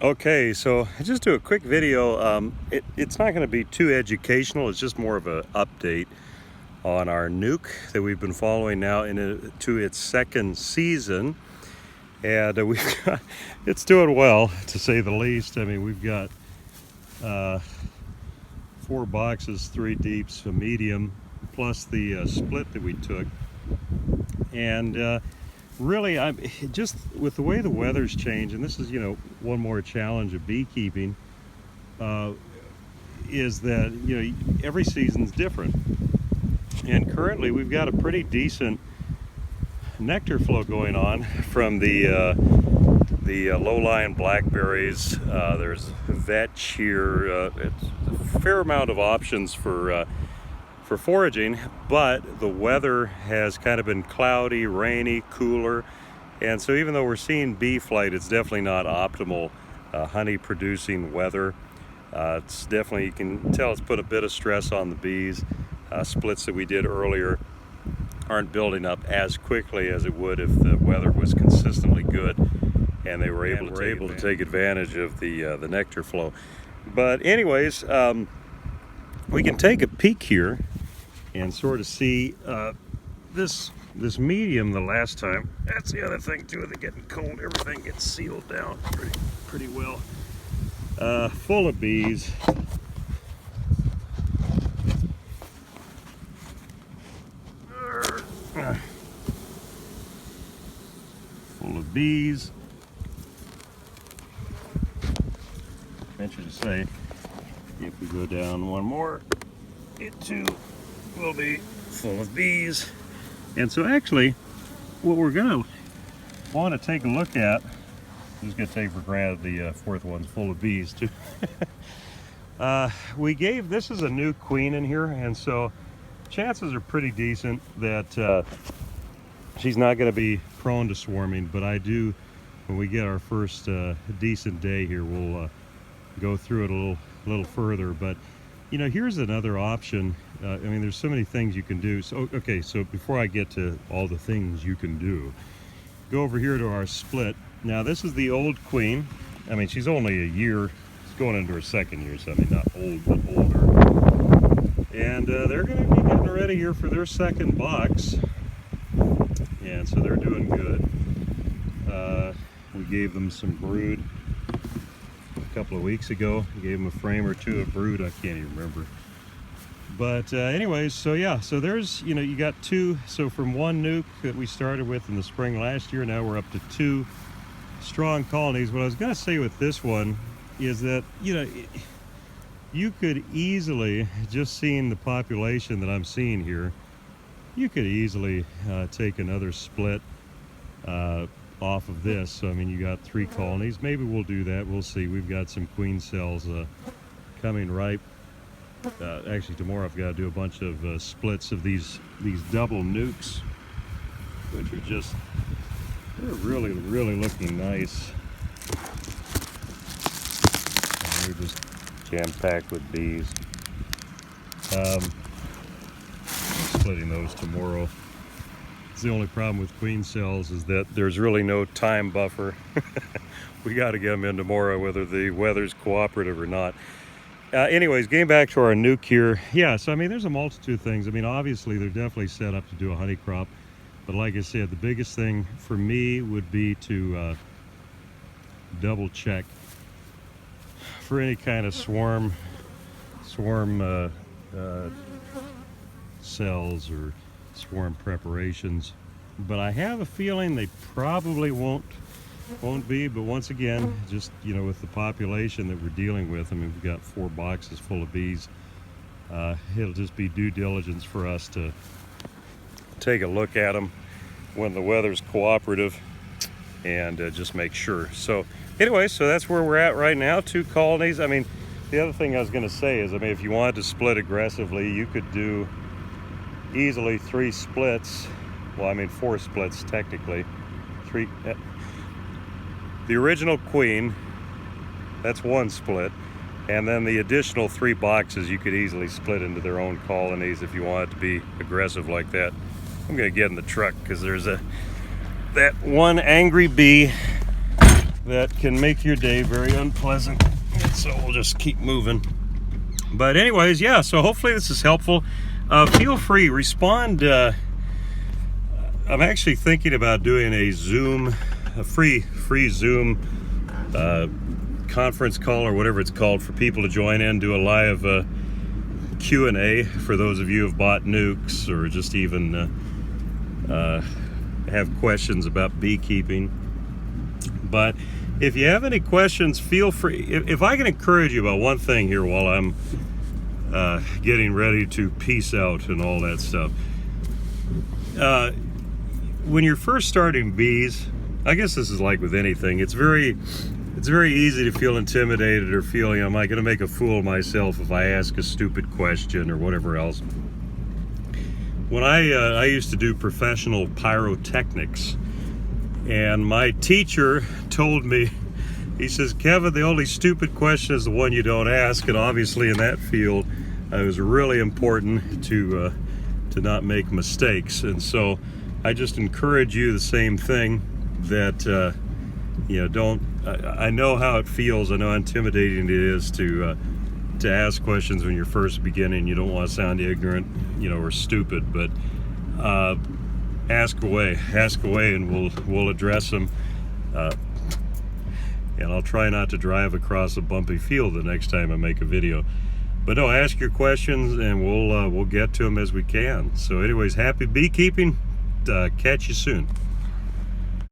Okay, so I just do a quick video. It's not going to be too educational. It's just more of an update on our nuke that we've been following now into its second season, and it's doing well, to say the least. I mean, we've got 4 boxes, 3 deeps, a medium, plus the split that we took, and really, I'm just with the way the weather's changed, and this is, one more challenge of beekeeping, is that, every season's different. And currently we've got a pretty decent nectar flow going on from the low-lying blackberries. There's vetch here. It's a fair amount of options for foraging, but the weather has kind of been cloudy, rainy, cooler, and so even though we're seeing bee flight, it's definitely not optimal honey producing weather. It's definitely, you can tell it's put a bit of stress on the bees. Splits that we did earlier aren't building up as quickly as it would if the weather was consistently good and they were able to take advantage of the nectar flow. But anyways, we can take a peek here and sort of see this medium the last time. That's the other thing too, with it getting cold, everything gets sealed down pretty well. Full of bees. Full of bees. Venture to say, if we go down one more, it too will be full of bees. And so actually, what we're gonna want to take a look at, I'm just gonna take for granted the fourth one's full of bees too. This is a new queen in here, and so chances are pretty decent that she's not going to be prone to swarming, but I do, when we get our first decent day here, we'll go through it a little further. But here's another option. I mean, there's so many things you can do. So okay, so before I get to all the things you can do, go over here to our split. Now this is the old queen. I mean, she's only a year, it's going into her second year, so I mean, not old, but older. And they're going to be getting ready here for their second box, and so they're doing good. We gave them some brood a couple of weeks ago. We gave them a frame or two of brood, I can't even remember. But anyways, so yeah, so there's, you got 2, so from 1 nuke that we started with in the spring last year, now we're up to 2 strong colonies. What I was going to say with this one is that, you could easily, just seeing the population that I'm seeing here, you could easily take another split off of this. So I mean, you got 3 colonies. Maybe we'll do that, we'll see. We've got some queen cells coming ripe. Actually tomorrow I've got to do a bunch of splits of these double nukes, which are just, they're really looking nice. And they're just jam-packed with bees. Splitting those tomorrow. It's the only problem with queen cells is that there's really no time buffer. We got to get them in tomorrow whether the weather's cooperative or not. Anyways, getting back to our nuke here. Yeah, so I mean, there's a multitude of things. I mean, obviously they're definitely set up to do a honey crop, but like I said, the biggest thing for me would be to double check for any kind of swarm cells or swarm preparations. But I have a feeling they probably won't be. But once again, just with the population that we're dealing with, I mean, we've got 4 boxes full of bees. It'll just be due diligence for us to take a look at them when the weather's cooperative and just make sure. So anyway, so that's where we're at right now, 2 colonies. I mean, the other thing I was going to say is, I mean, if you wanted to split aggressively, you could do easily 3 splits. Well, I mean 4 splits technically. 3. The original queen, that's 1 split, and then the additional 3 boxes you could easily split into their own colonies if you wanted to be aggressive like that. I'm gonna get in the truck because there's that one angry bee that can make your day very unpleasant. So we'll just keep moving. But anyways, yeah, so hopefully this is helpful. Feel free, respond. I'm actually thinking about doing a free Zoom conference call or whatever it's called for people to join in, do a live Q&A for those of you who have bought nucs or just even have questions about beekeeping. But if you have any questions, feel free. If I can encourage you about one thing here while I'm getting ready to peace out and all that stuff. When you're first starting bees, I guess this is like with anything, it's very easy to feel intimidated or feel, am I going to make a fool of myself if I ask a stupid question or whatever else. When I used to do professional pyrotechnics, and my teacher told me, he says, Kevin, the only stupid question is the one you don't ask, and obviously in that field, it was really important to not make mistakes. And so I just encourage you the same thing, that I know how it feels. I know how intimidating it is to ask questions when you're first beginning. You don't want to sound ignorant, or stupid, but ask away, and we'll address them. And I'll try not to drive across a bumpy field the next time I make a video. But no, ask your questions, and we'll get to them as we can. So anyways, happy beekeeping. Catch you soon.